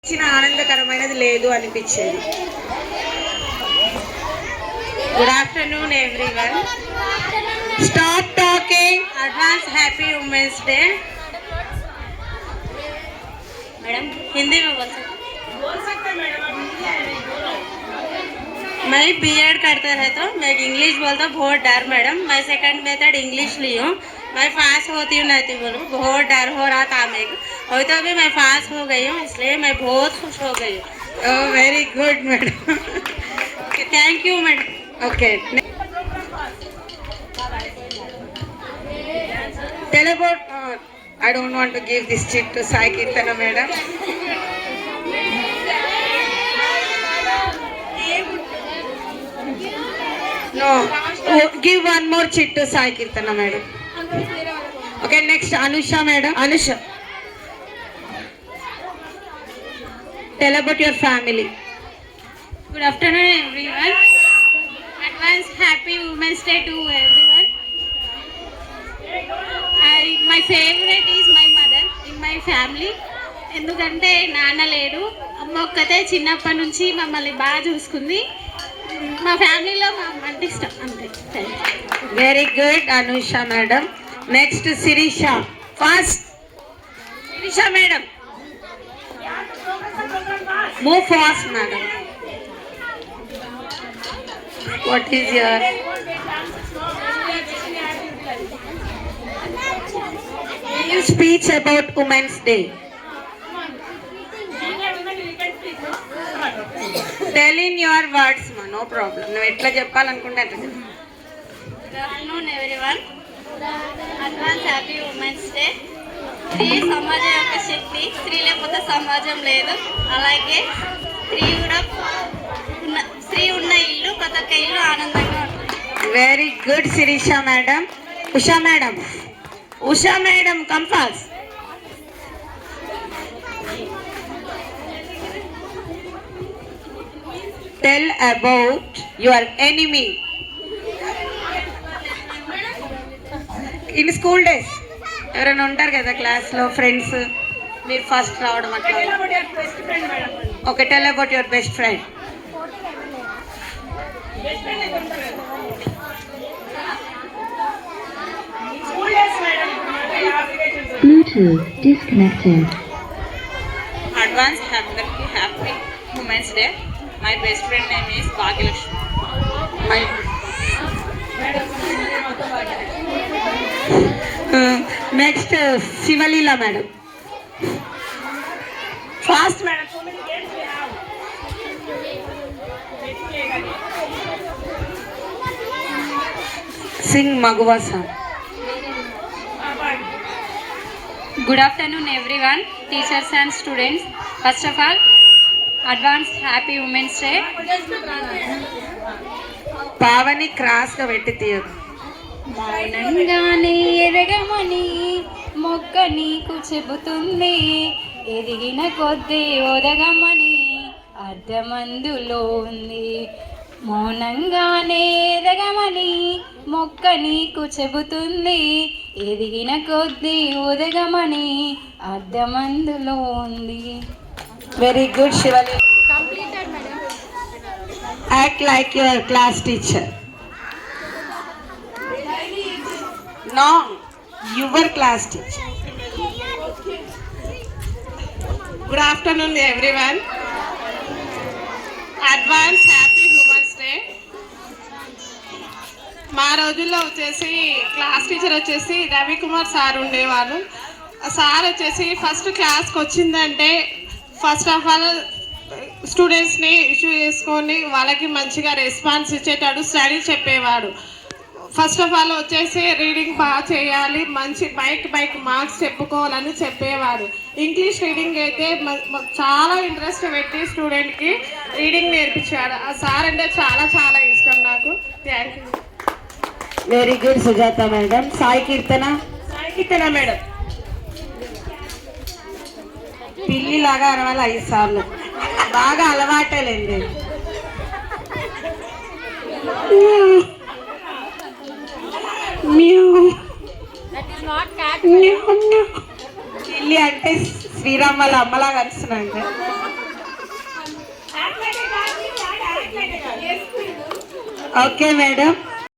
ఇచ్చిన ఆనందకరమైనది లేదు అనిపించేది. Good afternoon everyone. Stop talking. Advance happy women's day. Madam Hindi में बोल सकते मैडम. मैं बीएड करते रहे तो मैं इंग्लिश बोलता बहुत डर मैडम. मैं सेकंड मेथड इंग्लिश ली हूँ. मैं पास होती हूँ नहीं बोलूँ. बहुत डर हो रहा था मेरे को. और तो अभी मैं पास हो गई हूँ इसलिए मैं बहुत खुश हो गई हूँ. Oh very good madam. Thank you madam. Okay. Tell about I don't want to give this chit to Sai Kirtana madam. No, give one more chit to Sai Kirtana madam. Okay, next Anusha madam. Anusha, tell about your family. Good afternoon everyone. Advance happy Women's Day to everyone. My favorite is my mother in my family. ఎందుకంటే నాన్న లేడు, అమ్మ ఒక్కతే చిన్నప్పటి నుంచి మమ్మల్ని బాగా చూసుకుంది. మా ఫ్యామిలీలో మా అమ్మ అంటే ఇష్టం అంతే. Very good Anusha madam. Next Sirisha. Fast Sirisha madam. Move fast madam. What is your speech about Women's Day? Tell in your words ma, no problem. నువ్వు ఎట్లా చెప్పాలనుకుంటే అట్లా చెప్పు. Good afternoon everyone. Advance happy Women's Day. స్త్రీ సమాజం యొక్క శక్తి. స్త్రీ లేకపోతే సమాజం లేదు. అలాగే స్త్రీ ఉన్న ఇల్లు ప్రతి ఒక్క ఇల్లు ఆనందంగా ఉంటుంది. Very good Sirisha madam. Usha madam. Usha madam, come fast. Tell about your enemy in school days. ఎవరైనా ఉంటారు కదా క్లాస్లో ఫ్రెండ్స్, మీరు ఫస్ట్ రావడం అట్లా. Okay, tell about your best friend. Bluetooth disconnected. Advance happy Women's Day. My best friend name is Bhagyalakshmi. Next Shivalila madam. Fast madam. So many games we have. Sing Magwa song. Good afternoon everyone, teachers and students. First of all, advance happy Women's Day. Pavani cross గా పెట్టి తీయదు. మౌనంగానే ఎదగమని మొక్క నీకు చెబుతుంది, ఎదిగిన కొద్దీ ఒదగమని అర్థమందులో ఉంది. మౌనంగానే ఎదగమని మొక్క నీకు చెబుతుంది, ఎదిగిన కొద్దీ ఒదగమని అర్థమందులో ఉంది. Very good Shivali. Act like your class teacher. No, your class teacher. Good afternoon everyone. Advance happy humans day. మా రోజుల్లో వచ్చేసి క్లాస్ టీచర్ వచ్చేసి రవికుమార్ సార్ ఉండేవారు. సార్ వచ్చేసి ఫస్ట్ క్లాస్కి వచ్చిందంటే ఫస్ట్ ఆఫ్ ఆల్ స్టూడెంట్స్ని ఇష్యూ చేసుకొని వాళ్ళకి మంచిగా రెస్పాన్స్ ఇచ్చేటాడు, స్టడీ చెప్పేవాడు. ఫస్ట్ ఆఫ్ ఆల్ వచ్చేసి రీడింగ్ బాగా చేయాలి, మంచి బైక్ మార్క్స్ చెప్పుకోవాలని చెప్పేవాడు. ఇంగ్లీష్ రీడింగ్ అయితే చాలా ఇంట్రెస్ట్ పెట్టి స్టూడెంట్కి రీడింగ్ నేర్పించాడు. ఆ సార్ అంటే చాలా చాలా ఇష్టం నాకు. Thank you. Very good Sujatha madam. Sai Keerthana madam. పిల్లిలాగా అరవాలి 5 సార్లు. బాగా అలవాటేలేండి. పిల్లి అంటే శ్రీరామ్ వాళ్ళ అమ్మలాగా అరుస్తున్నాడు. Okay madam.